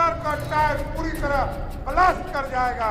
सरकार का टायर पूरी तरह ब्लास्ट कर जाएगा।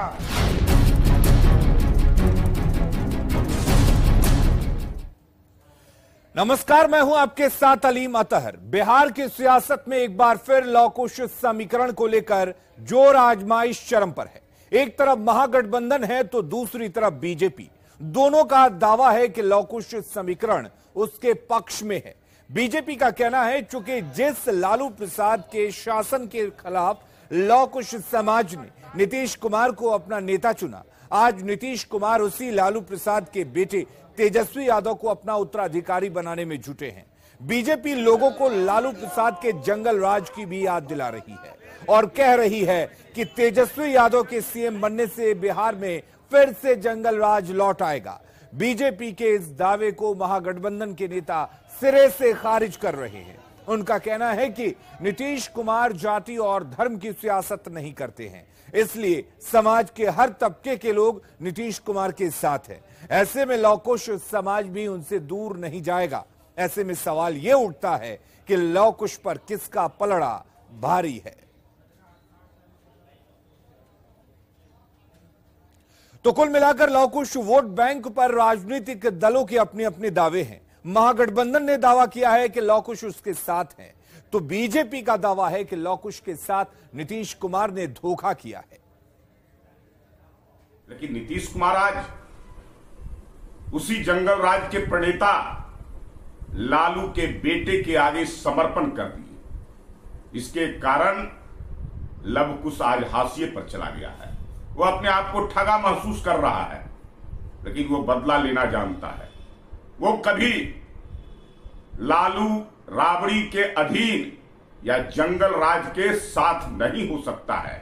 नमस्कार, मैं हूं आपके साथ अलीम अतहर। बिहार की सियासत में एक बार फिर लौकुश समीकरण को लेकर जोर आजमाइश चरम पर है। एक तरफ महागठबंधन है तो दूसरी तरफ बीजेपी। दोनों का दावा है कि लौकुश समीकरण उसके पक्ष में है। बीजेपी का कहना है चूंकि जिस लालू प्रसाद के शासन के खिलाफ लौकुश समाज ने नीतीश कुमार को अपना नेता चुना, आज नीतीश कुमार उसी लालू प्रसाद के बेटे तेजस्वी यादव को अपना उत्तराधिकारी बनाने में जुटे हैं। बीजेपी लोगों को लालू प्रसाद के जंगल राज की भी याद दिला रही है और कह रही है कि तेजस्वी यादव के सीएम बनने से बिहार में फिर से जंगल राज लौट आएगा। बीजेपी के इस दावे को महागठबंधन के नेता सिरे से खारिज कर रहे हैं। उनका कहना है कि नीतीश कुमार जाति और धर्म की सियासत नहीं करते हैं, इसलिए समाज के हर तबके के लोग नीतीश कुमार के साथ हैं। ऐसे में लौकुश समाज भी उनसे दूर नहीं जाएगा। ऐसे में सवाल यह उठता है कि लौकुश पर किसका पलड़ा भारी है। तो कुल मिलाकर लौकुश वोट बैंक पर राजनीतिक दलों के अपने अपने दावे हैं। महागठबंधन ने दावा किया है कि लौकुश उसके साथ है, तो बीजेपी का दावा है कि लौकुश के साथ नीतीश कुमार ने धोखा किया है। लेकिन नीतीश कुमार आज उसी जंगल राज के प्रणेता लालू के बेटे के आगे समर्पण कर दिए। इसके कारण लव कुश आज हाशिए पर चला गया है। वो अपने आप को ठगा महसूस कर रहा है, लेकिन वो बदला लेना जानता है। वो कभी लालू राबड़ी के अधीन या जंगल राज के साथ नहीं हो सकता है।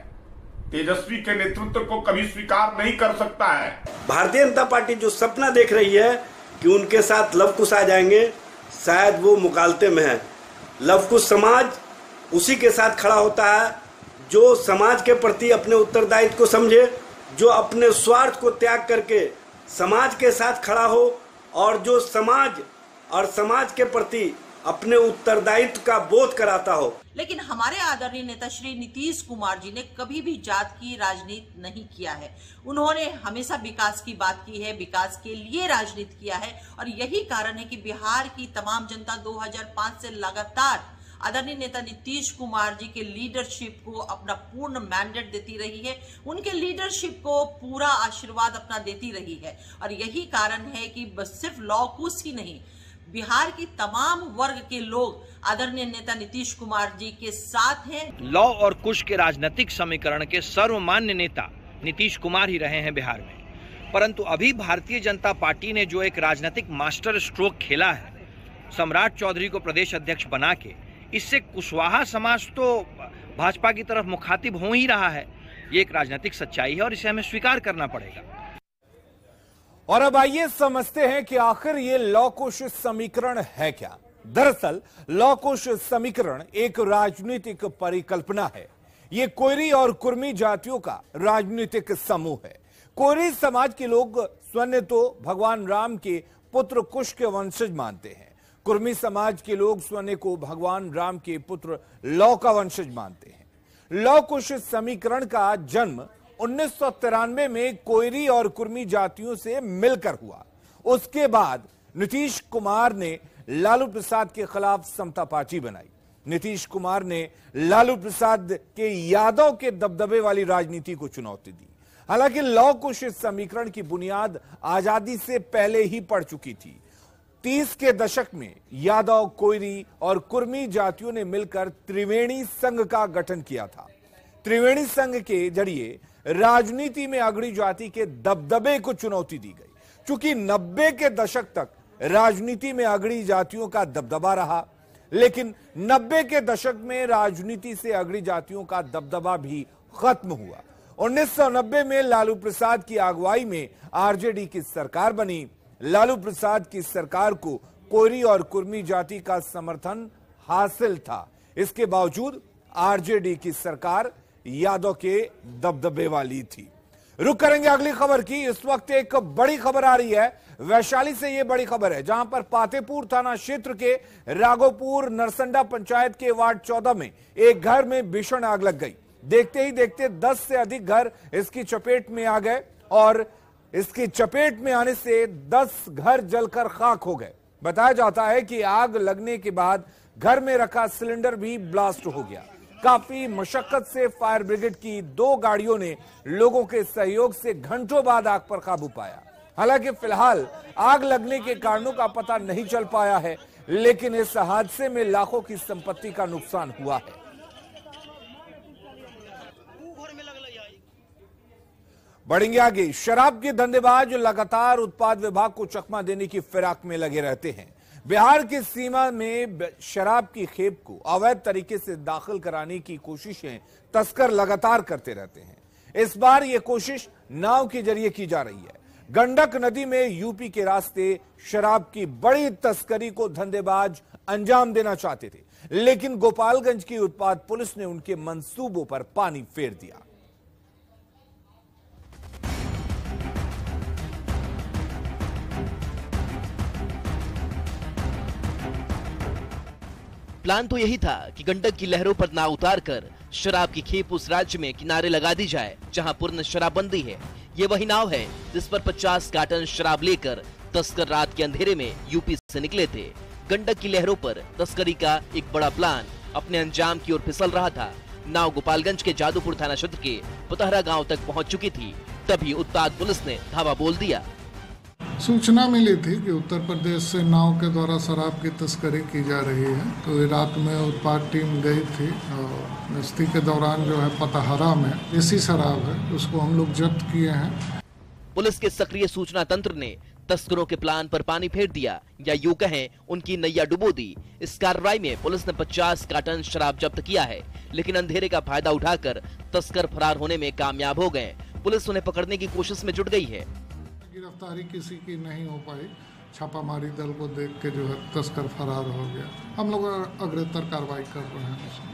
तेजस्वी के नेतृत्व को कभी स्वीकार नहीं कर सकता है। भारतीय जनता पार्टी जो सपना देख रही है कि उनके साथ लव कुश आ जाएंगे, शायद वो मुकालते में है। लव कुश समाज उसी के साथ खड़ा होता है जो समाज के प्रति अपने उत्तरदायित्व को समझे, जो अपने स्वार्थ को त्याग करके समाज के साथ खड़ा हो और जो समाज और समाज के प्रति अपने उत्तरदायित्व का बोध कराता हो। लेकिन हमारे आदरणीय नेता श्री नीतीश कुमार जी ने कभी भी जात की राजनीति नहीं किया है। उन्होंने हमेशा विकास की बात की है, विकास के लिए राजनीति किया है और यही कारण है कि बिहार की तमाम जनता 2005 से लगातार आदरणीय नेता नीतीश कुमार जी के लीडरशिप को अपना पूर्ण मैंडेट देती रही है, उनके लीडरशिप को पूरा आशीर्वाद अपना देती रही है। और यही कारण है कि बस सिर्फ लौकुश ही नहीं, बिहार की तमाम वर्ग के लोग आदरणीय नेता नीतीश कुमार जी के साथ हैं। लौ और कुश के राजनीतिक समीकरण के सर्वमान्य नेता नीतीश कुमार ही रहे हैं बिहार में। परंतु अभी भारतीय जनता पार्टी ने जो एक राजनीतिक मास्टर स्ट्रोक खेला है, सम्राट चौधरी को प्रदेश अध्यक्ष बना के, इससे कुशवाहा समाज तो भाजपा की तरफ मुखातिब हो ही रहा है। ये एक राजनीतिक सच्चाई है और इसे हमें स्वीकार करना पड़ेगा। और अब आइए समझते हैं कि आखिर ये लौकुश समीकरण है क्या। दरअसल लौकुश समीकरण एक राजनीतिक परिकल्पना है। ये कोयरी और कुर्मी जातियों का राजनीतिक समूह है। कोयरी समाज के लोग स्वयं तो भगवान राम के पुत्र कुश के वंशज मानते हैं। कुर्मी समाज के लोग स्वयं को भगवान राम के पुत्र लौ का वंशज मानते हैं। लौकुश समीकरण का जन्म 1993 में कोयरी और कुर्मी जातियों से मिलकर हुआ। उसके बाद नीतीश कुमार ने लालू प्रसाद के खिलाफ समता पार्टी बनाई। नीतीश कुमार ने लालू प्रसाद के यादव के दबदबे वाली राजनीति को चुनौती दी। हालांकि लौकुश समीकरण की बुनियाद आजादी से पहले ही पड़ चुकी थी। 30 के दशक में यादव, कोयरी और कुर्मी जातियों ने मिलकर त्रिवेणी संघ का गठन किया था। त्रिवेणी संघ के जरिए राजनीति में अगड़ी जाति के दबदबे को चुनौती दी गई। चूंकि 90 के दशक तक राजनीति में अगड़ी जातियों का दबदबा रहा, लेकिन 90 के दशक में राजनीति से अगड़ी जातियों का दबदबा भी खत्म हुआ। 1990 में लालू प्रसाद की अगुवाई में आरजेडी की सरकार बनी। लालू प्रसाद की सरकार को कोयरी और कुर्मी जाति का समर्थन हासिल था। इसके बावजूद आरजेडी की सरकार यादव के दबदबे वाली थी। रुक करेंगे अगली खबर की। इस वक्त एक बड़ी खबर आ रही है वैशाली से। यह बड़ी खबर है जहां पर पातेपुर थाना क्षेत्र के राघोपुर नरसंडा पंचायत के वार्ड 14 में एक घर में भीषण आग लग गई। देखते ही देखते 10 से अधिक घर इसकी चपेट में आ गए और इसकी चपेट में आने से 10 घर जलकर खाक हो गए। बताया जाता है कि आग लगने के बाद घर में रखा सिलेंडर भी ब्लास्ट हो गया। काफी मशक्कत से फायर ब्रिगेड की 2 गाड़ियों ने लोगों के सहयोग से घंटों बाद आग पर काबू पाया। हालांकि फिलहाल आग लगने के कारणों का पता नहीं चल पाया है, लेकिन इस हादसे में लाखों की संपत्ति का नुकसान हुआ है। बढ़ेंगे आगे। शराब के धंधेबाज लगातार उत्पाद विभाग को चकमा देने की फिराक में लगे रहते हैं। बिहार की सीमा में शराब की खेप को अवैध तरीके से दाखिल कराने की कोशिशें तस्कर लगातार करते रहते हैं। इस बार यह कोशिश नाव के जरिए की जा रही है। गंडक नदी में यूपी के रास्ते शराब की बड़ी तस्करी को धंधेबाज अंजाम देना चाहते थे, लेकिन गोपालगंज की उत्पाद पुलिस ने उनके मंसूबों पर पानी फेर दिया। प्लान तो यही था कि गंडक की लहरों पर नाव उतारकर शराब की खेप उस राज्य में किनारे लगा दी जाए जहां पूर्ण शराबबंदी है। ये वही नाव है जिस पर 50 कार्टन शराब लेकर तस्कर रात के अंधेरे में यूपी से निकले थे। गंडक की लहरों पर तस्करी का एक बड़ा प्लान अपने अंजाम की ओर फिसल रहा था। नाव गोपालगंज के जादूपुर थाना क्षेत्र के पतहरा गांव तक पहुंच चुकी थी, तभी उत्पाद पुलिस ने धावा बोल दिया। सूचना मिली थी कि उत्तर प्रदेश से नाव के द्वारा शराब की तस्करी की जा रही है, तो रात में उत्पाद टीम गई थी और गश्ती के दौरान जो है पतहरा में देसी शराब है उसको हम लोग जब्त किए हैं। पुलिस के सक्रिय सूचना तंत्र ने तस्करों के प्लान पर पानी फेर दिया, या यूं कहें उनकी नैया डुबो दी। इस कार्रवाई में पुलिस ने 50 कार्टन शराब जब्त किया है, लेकिन अंधेरे का फायदा उठाकर तस्कर फरार होने में कामयाब हो गए। पुलिस उन्हें पकड़ने की कोशिश में जुट गई है। गिरफ्तारी किसी की नहीं हो पाई। छापामारी दल को देख के जो है तस्कर फरार हो गया। हम लोग अग्रेतर कार्रवाई कर रहे हैं उसमें।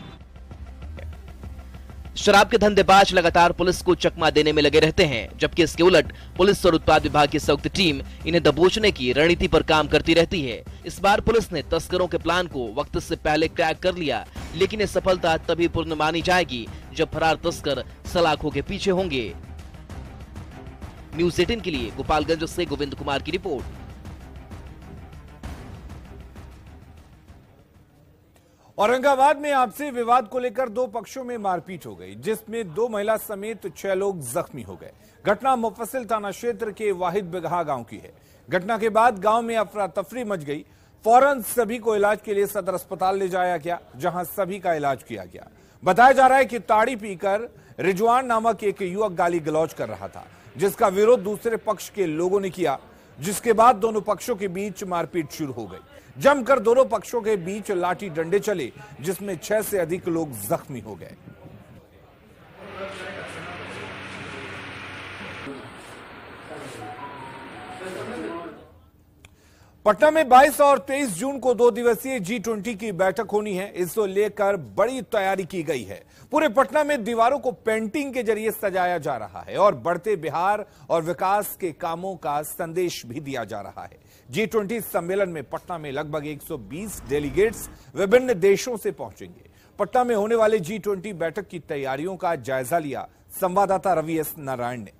शराब के धंधेबाज लगातार पुलिस को चकमा देने में लगे रहते हैं, जबकि इसके उलट पुलिस और उत्पाद विभाग की संयुक्त टीम इन्हें दबोचने की रणनीति पर काम करती रहती है। इस बार पुलिस ने तस्करों के प्लान को वक्त से पहले क्रैक कर लिया, लेकिन ये सफलता तभी पूर्ण मानी जाएगी जब फरार तस्कर सलाखों के पीछे होंगे। न्यूज़ 18 के लिए गोपालगंज से गोविंद कुमार की रिपोर्ट। औरंगाबाद में आपसी विवाद को लेकर 2 पक्षों में मारपीट हो गई, जिसमें 2 महिला समेत 6 लोग जख्मी हो गए। घटना मुफस्सिल थाना क्षेत्र के वाहिद बिगहा गांव की है। घटना के बाद गांव में अफरा तफरी मच गई। फौरन सभी को इलाज के लिए सदर अस्पताल ले जाया गया, जहां सभी का इलाज किया गया। बताया जा रहा है कि ताड़ी पीकर रिजवान नामक एक युवक गाली गलौज कर रहा था, जिसका विरोध दूसरे पक्ष के लोगों ने किया, जिसके बाद दोनों पक्षों के बीच मारपीट शुरू हो गई। जमकर दोनों पक्षों के बीच लाठी डंडे चले, जिसमें 6 से अधिक लोग जख्मी हो गए। पटना में 22 और 23 जून को 2 दिवसीय G20 की बैठक होनी है। इसको लेकर बड़ी तैयारी की गई है। पूरे पटना में दीवारों को पेंटिंग के जरिए सजाया जा रहा है और बढ़ते बिहार और विकास के कामों का संदेश भी दिया जा रहा है। G20 सम्मेलन में पटना में लगभग 120 डेलीगेट्स विभिन्न देशों से पहुंचेंगे। पटना में होने वाले G20 बैठक की तैयारियों का जायजा लिया संवाददाता रवि एस नारायण ने।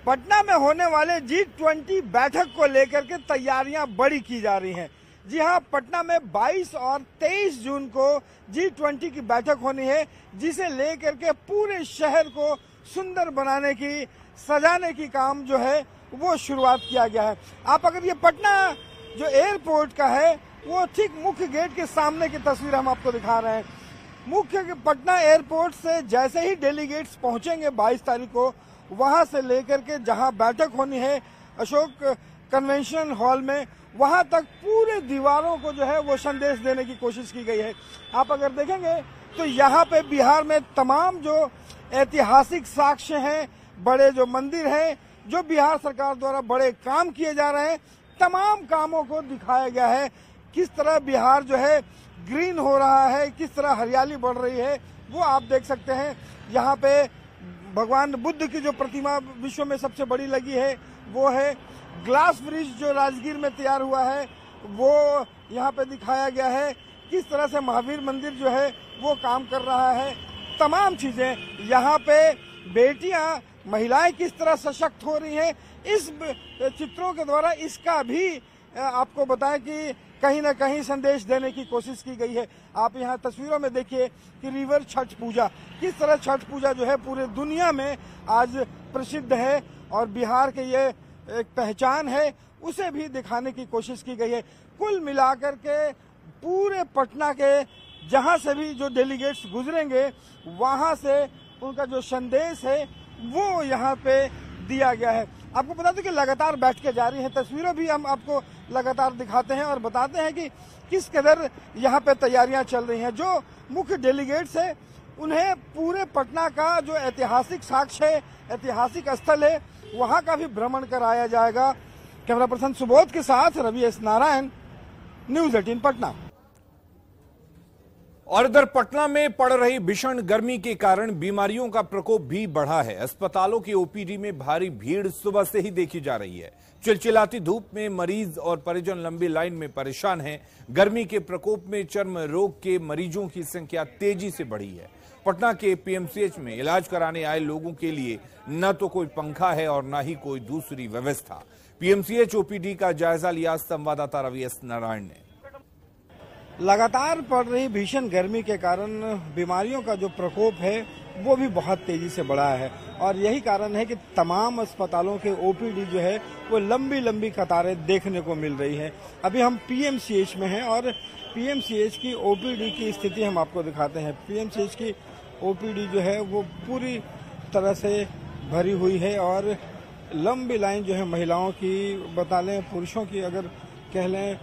पटना में होने वाले G20 बैठक को लेकर के तैयारियां बड़ी की जा रही हैं। जी हां, पटना में 22 और 23 जून को G20 की बैठक होनी है, जिसे लेकर के पूरे शहर को सुंदर बनाने की, सजाने की काम जो है वो शुरुआत किया गया है। आप अगर ये पटना जो एयरपोर्ट का है, वो ठीक मुख्य गेट के सामने की तस्वीर हम आपको दिखा रहे हैं। मुख्य पटना एयरपोर्ट से जैसे ही डेलीगेट्स पहुंचेंगे 22 तारीख को, वहां से लेकर के जहां बैठक होनी है अशोक कन्वेंशन हॉल में, वहां तक पूरे दीवारों को जो है वो संदेश देने की कोशिश की गई है। आप अगर देखेंगे तो यहाँ पे बिहार में तमाम जो ऐतिहासिक साक्ष्य हैं, बड़े जो मंदिर हैं, जो बिहार सरकार द्वारा बड़े काम किए जा रहे हैं, तमाम कामों को दिखाया गया है। किस तरह बिहार जो है ग्रीन हो रहा है, किस तरह हरियाली बढ़ रही है, वो आप देख सकते हैं। यहाँ पे भगवान बुद्ध की जो प्रतिमा विश्व में सबसे बड़ी लगी है वो है। ग्लास ब्रिज जो राजगीर में तैयार हुआ है वो यहाँ पे दिखाया गया है। किस तरह से महावीर मंदिर जो है वो काम कर रहा है। तमाम चीजें, यहाँ पे बेटियां, महिलाएं किस तरह सशक्त हो रही हैं, इस चित्रों के द्वारा इसका भी आपको बताएं कि कहीं ना कहीं संदेश देने की कोशिश की गई है। आप यहाँ तस्वीरों में देखिए कि रिवर छठ पूजा, किस तरह छठ पूजा जो है पूरे दुनिया में आज प्रसिद्ध है और बिहार के ये एक पहचान है, उसे भी दिखाने की कोशिश की गई है। कुल मिलाकर के पूरे पटना के जहां से भी जो डेलीगेट्स गुजरेंगे वहां से उनका जो संदेश है वो यहाँ पे दिया गया है। आपको बता दें कि लगातार बैठकें जारी हैं, तस्वीरें भी हम आपको लगातार दिखाते हैं और बताते हैं कि किस कदर यहाँ पे तैयारियां चल रही हैं। जो मुख्य डेलीगेट्स है उन्हें पूरे पटना का जो ऐतिहासिक साक्ष्य है, ऐतिहासिक स्थल है, वहां का भी भ्रमण कराया जाएगा। कैमरा पर्सन सुबोध के साथ रवि एस नारायण, न्यूज 18 पटना। और इधर पटना में पड़ रही भीषण गर्मी के कारण बीमारियों का प्रकोप भी बढ़ा है। अस्पतालों की ओपीडी में भारी भीड़ सुबह से ही देखी जा रही है। चिलचिलाती धूप में मरीज और परिजन लंबी लाइन में परेशान हैं। गर्मी के प्रकोप में चर्म रोग के मरीजों की संख्या तेजी से बढ़ी है। पटना के पीएमसीएच में इलाज कराने आए लोगों के लिए न तो कोई पंखा है और न ही कोई दूसरी व्यवस्था। पीएमसीएच ओपीडी का जायजा लिया संवाददाता रवि एस नारायण ने। लगातार पड़ रही भीषण गर्मी के कारण बीमारियों का जो प्रकोप है वो भी बहुत तेजी से बढ़ा है और यही कारण है कि तमाम अस्पतालों के ओपीडी जो है वो लंबी लंबी कतारें देखने को मिल रही है। अभी हम पीएमसीएच में हैं और पीएमसीएच की ओपीडी की स्थिति हम आपको दिखाते हैं। पीएमसीएच की ओपीडी जो है वो पूरी तरह से भरी हुई है और लंबी लाइन जो है महिलाओं की बता लें, पुरुषों की अगर कह लें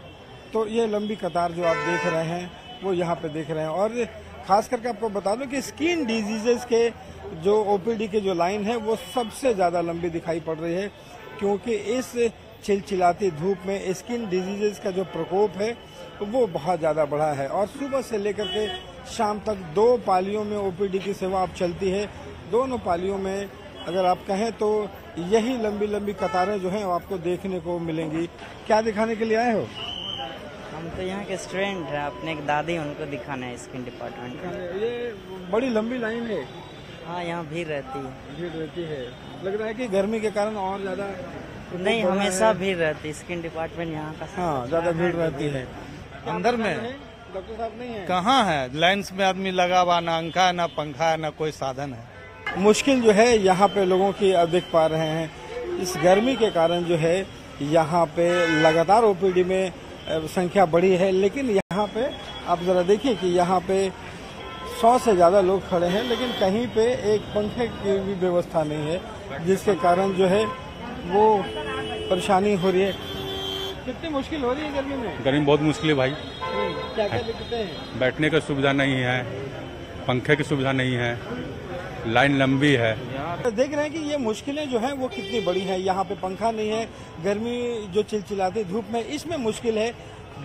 तो ये लंबी कतार जो आप देख रहे हैं वो यहाँ पे देख रहे हैं। और खास करके आपको बता दूं कि स्किन डिजीजेस के जो ओपीडी के जो लाइन है वो सबसे ज़्यादा लंबी दिखाई पड़ रही है, क्योंकि इस चिलचिलाती धूप में स्किन डिजीजेस का जो प्रकोप है वो बहुत ज़्यादा बढ़ा है। और सुबह से लेकर के शाम तक 2 पालियों में ओपीडी की सेवा अब चलती है। दोनों पालियों में अगर आप कहें तो यही लंबी लंबी कतारें जो हैं आपको देखने को मिलेंगी। क्या दिखाने के लिए आए हो? हम तो यहाँ के स्टूडेंट हैं, अपने एक दादी उनको दिखाना है स्किन डिपार्टमेंट का। ये बड़ी लंबी लाइन है। हाँ, यहाँ भीड़ रहती है। भीड़ रहती है, लग रहा है कि गर्मी के कारण और ज्यादा नहीं, हमेशा भीड़ रहती है स्किन डिपार्टमेंट यहाँ का। हाँ, ज्यादा भीड़ रहती है। अंदर में डॉक्टर साहब नहीं है? कहाँ है? लाइन्स में आदमी लगा हुआ, ना अंका है, ना पंखा है, ना कोई साधन है। मुश्किल जो है यहाँ पे लोगों की अब देख पा रहे हैं। इस गर्मी के कारण जो है यहाँ पे लगातार ओपीडी में संख्या बढ़ी है, लेकिन यहाँ पे आप जरा देखिए कि यहाँ पे 100 से ज्यादा लोग खड़े हैं, लेकिन कहीं पे एक पंखे की भी व्यवस्था नहीं है, जिसके कारण जो है वो परेशानी हो रही है। कितनी मुश्किल हो रही है गर्मी में? गर्मी बहुत मुश्किल है भाई। क्या क्या दिक्कतें हैं? बैठने की सुविधा नहीं है, पंखे की सुविधा नहीं है, लाइन लंबी है। देख रहे हैं कि ये मुश्किलें जो हैं वो कितनी बड़ी हैं। यहाँ पे पंखा नहीं है, गर्मी जो चिलचिलाती धूप में इसमें मुश्किल है।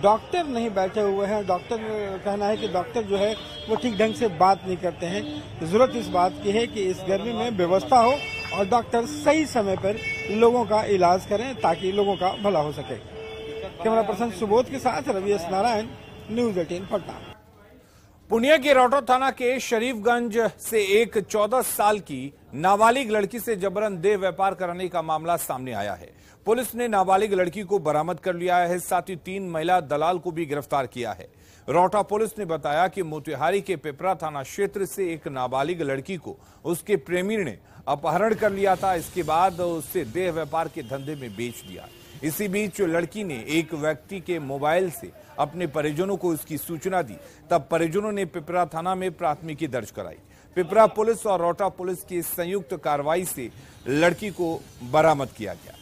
डॉक्टर नहीं बैठे हुए हैं। डॉक्टर कहना है कि डॉक्टर जो है वो ठीक ढंग से बात नहीं करते हैं। जरूरत इस बात की है कि इस गर्मी में व्यवस्था हो और डॉक्टर सही समय पर लोगों का इलाज करें ताकि लोगों का भला हो सके। कैमरा पर्सन सुबोध के साथ रवि एस नारायण, न्यूज 18 पटना। पुनिया के रौटा थाना के शरीफगंज से एक 14 साल की नाबालिग लड़की से जबरन देह व्यापार कराने का मामला सामने आया है। पुलिस ने नाबालिग लड़की को बरामद कर लिया है, साथ ही 3 महिला दलाल को भी गिरफ्तार किया है। रौटा पुलिस ने बताया कि मोतिहारी के पिपरा थाना क्षेत्र से एक नाबालिग लड़की को उसके प्रेमी ने अपहरण कर लिया था। इसके बाद उससे देह व्यापार के धंधे में बेच दिया। इसी बीच लड़की ने एक व्यक्ति के मोबाइल से अपने परिजनों को इसकी सूचना दी, तब परिजनों ने पिपरा थाना में प्राथमिकी दर्ज कराई। पिपरा पुलिस और रौटा पुलिस की संयुक्त कार्रवाई से लड़की को बरामद किया गया।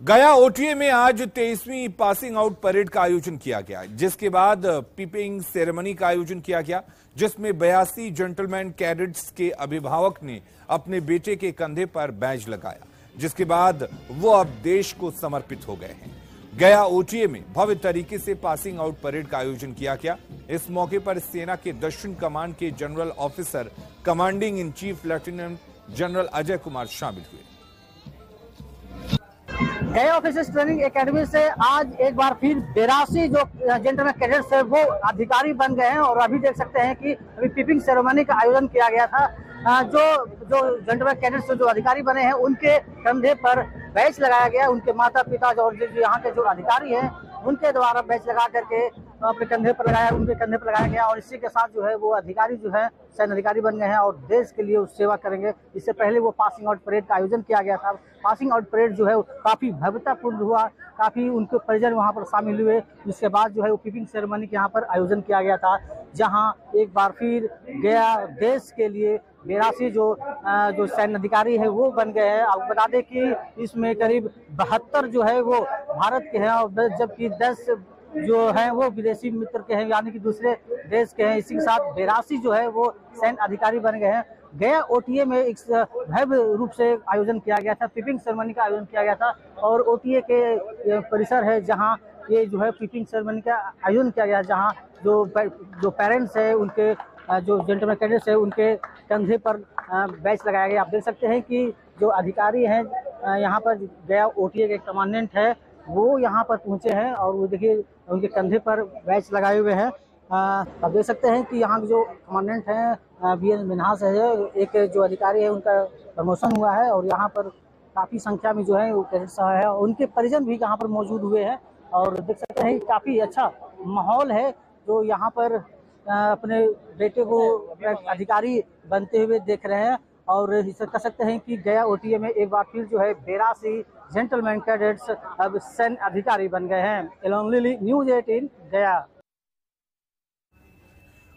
गया ओटीए में आज 23वीं पासिंग आउट परेड का आयोजन किया गया, जिसके बाद पीपिंग सेरेमनी का आयोजन किया गया, जिसमें 82 जेंटलमैन कैडेट्स के अभिभावक ने अपने बेटे के कंधे पर बैज लगाया, जिसके बाद वो अब देश को समर्पित हो गए हैं। गया ओटीए में भव्य तरीके से पासिंग आउट परेड का आयोजन किया गया। इस मौके पर सेना के दक्षिण कमांड के general officer commanding in chief lieutenant general Ajay Kumar शामिल हुए। गया ऑफिसर्स ट्रेनिंग एकेडमी से आज एक बार फिर 82 जो जेंटलमैन कैडेट्स है वो अधिकारी बन गए हैं। और अभी देख सकते हैं कि अभी पिपिंग सेरेमनी का आयोजन किया गया था। जो जेंटलमैन कैडेट्स जो अधिकारी बने हैं उनके कंधे पर बैच लगाया गया। उनके माता पिता और जो यहाँ के जो अधिकारी हैं उनके द्वारा बैच लगा करके अपने कंधे पर लगाया गया। और इसी के साथ जो है वो अधिकारी जो है सैन्य अधिकारी बन गए हैं और देश के लिए सेवा करेंगे। इससे पहले वो पासिंग आउट परेड का आयोजन किया गया था। पासिंग आउट परेड जो है काफी भव्यतापूर्ण हुआ, काफी उनके परिजन वहां पर शामिल हुए। जिसके बाद जो है वो पिपिंग सेरेमनी के यहाँ पर आयोजन किया गया था, जहां एक बार फिर गया देश के लिए 82 जो सैन्य अधिकारी है वो बन गए हैं। आपको बता दें कि इसमें करीब 72 जो है वो भारत के हैं और जबकि 10 जो है वो विदेशी मित्र के हैं, यानी कि दूसरे देश के हैं। इसी के साथ 82 जो है वो सैन्य अधिकारी बन गए हैं। गया ओटीए में एक भव्य रूप से आयोजन किया गया था, पिपिंग सेरेमनी का आयोजन किया गया था। और ओटीए के परिसर है जहां ये जो है पिपिंग सेरेमनी का आयोजन किया गया, जहां जो पेरेंट्स है उनके जो जेंटलमैन कैडेट्स है उनके कंधे पर बैच लगाया गया। आप देख सकते हैं कि जो अधिकारी हैं यहाँ पर गया ओटीए के कमांडेंट है वो यहाँ पर पहुँचे हैं और वो देखिए उनके कंधे पर बैच लगाए हुए हैं। आप देख सकते हैं कि यहाँ के जो कमांडेंट हैं बीएन मिन्हास है, एक जो अधिकारी है उनका प्रमोशन हुआ है और यहाँ पर काफ़ी संख्या में जो है वो कैडेट्स है। उनके परिजन भी यहाँ पर मौजूद हुए हैं और देख सकते हैं काफ़ी अच्छा माहौल है जो यहाँ पर अपने बेटे को अधिकारी बनते हुए देख रहे हैं। और कह सकते हैं कि गया ओटीए में एक बार फिर जो है 82 जेंटलमैन कैडेट्स अब सैन्य अधिकारी बन गए हैं। एलोनली न्यूज 18 गया।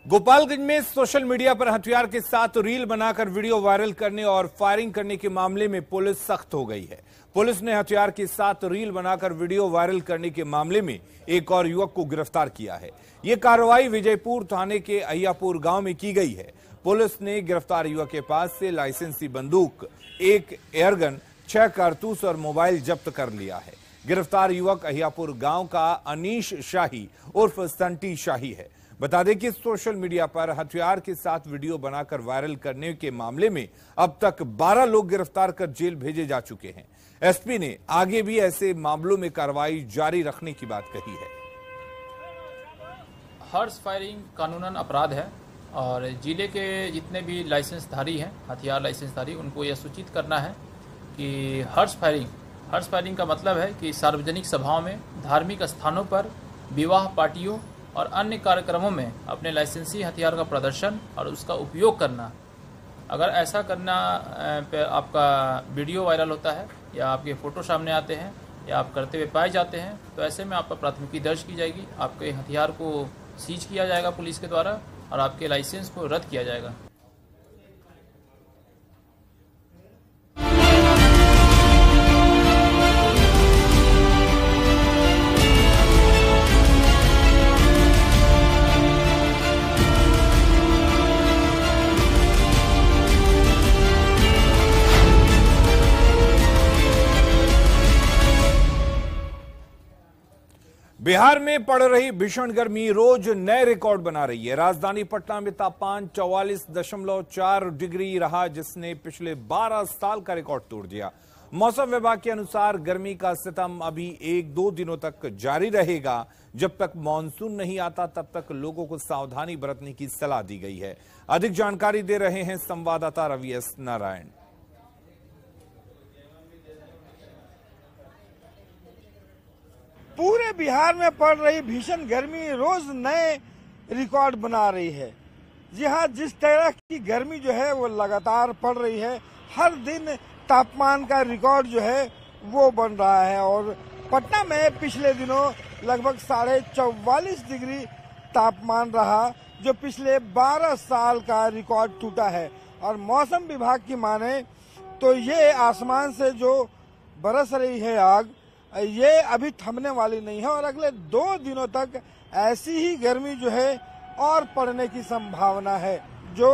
गोपालगंज में सोशल मीडिया पर हथियार के साथ रील बनाकर वीडियो वायरल करने और फायरिंग करने के मामले में पुलिस सख्त हो गई है। पुलिस ने हथियार के साथ रील बनाकर वीडियो वायरल करने के मामले में एक और युवक को गिरफ्तार किया है। यह कार्रवाई विजयपुर थाने के अय्यापुर गांव में की गई है। पुलिस ने गिरफ्तार युवक के पास से लाइसेंसी बंदूक, एक एयरगन, 6 कारतूस और मोबाइल जब्त कर लिया है। गिरफ्तार युवक अय्यापुर गांव का अनीश शाही उर्फ संटी शाही है। बता दें कि सोशल मीडिया पर हथियार के साथ वीडियो बनाकर वायरल करने के मामले में अब तक 12 लोग गिरफ्तार कर जेल भेजे जा चुके हैं। एसपी ने आगे भी ऐसे मामलों में कार्रवाई जारी रखने की बात कही है। हॉर्स फायरिंग कानूनन अपराध है और जिले के जितने भी लाइसेंसधारी हैं, हथियार लाइसेंसधारी, उनको यह सूचित करना है कि हॉर्स फायरिंग का मतलब है कि सार्वजनिक सभाओं में, धार्मिक स्थानों पर, विवाह पार्टियों और अन्य कार्यक्रमों में अपने लाइसेंसी हथियार का प्रदर्शन और उसका उपयोग करना। अगर ऐसा करना पे आपका वीडियो वायरल होता है या आपके फ़ोटो सामने आते हैं या आप करते हुए पाए जाते हैं तो ऐसे में आप पर प्राथमिकी दर्ज की जाएगी, आपके हथियार को सीज किया जाएगा पुलिस के द्वारा और आपके लाइसेंस को रद्द किया जाएगा। बिहार में पड़ रही भीषण गर्मी रोज नए रिकॉर्ड बना रही है। राजधानी पटना में तापमान 44.4 डिग्री रहा, जिसने पिछले 12 साल का रिकॉर्ड तोड़ दिया। मौसम विभाग के अनुसार गर्मी का सितम अभी 1-2 दिनों तक जारी रहेगा। जब तक मानसून नहीं आता तब तक लोगों को सावधानी बरतने की सलाह दी गई है। अधिक जानकारी दे रहे हैं संवाददाता रवि एस नारायण। पूरे बिहार में पड़ रही भीषण गर्मी रोज नए रिकॉर्ड बना रही है। जी हाँ, जिस तरह की गर्मी जो है वो लगातार पड़ रही है, हर दिन तापमान का रिकॉर्ड जो है वो बन रहा है। और पटना में पिछले दिनों लगभग 44.5 डिग्री तापमान रहा, जो पिछले 12 साल का रिकॉर्ड टूटा है। और मौसम विभाग की माने तो ये आसमान से जो बरस रही है आग, ये अभी थमने वाली नहीं है और अगले 2 दिनों तक ऐसी ही गर्मी जो है और पड़ने की संभावना है। जो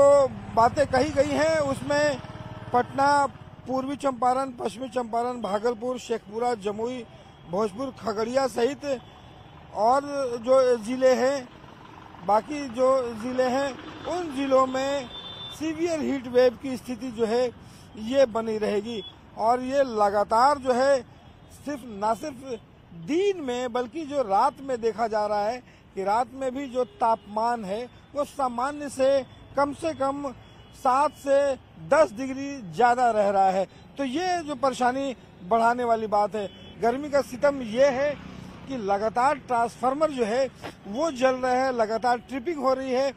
बातें कही गई हैं उसमें पटना, पूर्वी चंपारण, पश्चिमी चंपारण, भागलपुर, शेखपुरा, जमुई, भोजपुर, खगड़िया सहित और जो जिले हैं, बाकी जो जिले हैं उन जिलों में सीवियर हीट वेव की स्थिति जो है ये बनी रहेगी। और ये लगातार जो है सिर्फ दिन में बल्कि जो रात में देखा जा रहा है कि रात में भी जो तापमान है वो सामान्य से कम 7 से 10 डिग्री ज्यादा रह रहा है। तो ये जो परेशानी बढ़ाने वाली बात है। गर्मी का सितम ये है कि लगातार ट्रांसफार्मर जो है वो जल रहे हैं, लगातार ट्रिपिंग हो रही है।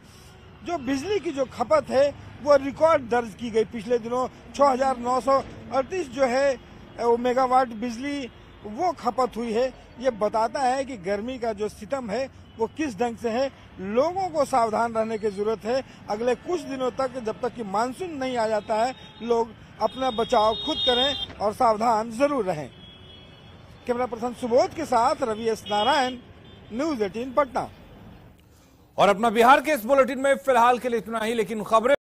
जो बिजली की जो खपत है वो रिकॉर्ड दर्ज की गई पिछले दिनों 6,938 जो है वो मेगावाट बिजली वो खपत हुई है। ये बताता है कि गर्मी का जो सितम है वो किस ढंग से है। लोगों को सावधान रहने की जरूरत है। अगले कुछ दिनों तक, जब तक कि मानसून नहीं आ जाता है, लोग अपना बचाव खुद करें और सावधान जरूर रहें। कैमरा पर्सन सुबोध के साथ रवि एस नारायण, न्यूज़ 18 पटना। और अपना बिहार के इस बुलेटिन में फिलहाल के लिए इतना ही, लेकिन खबरें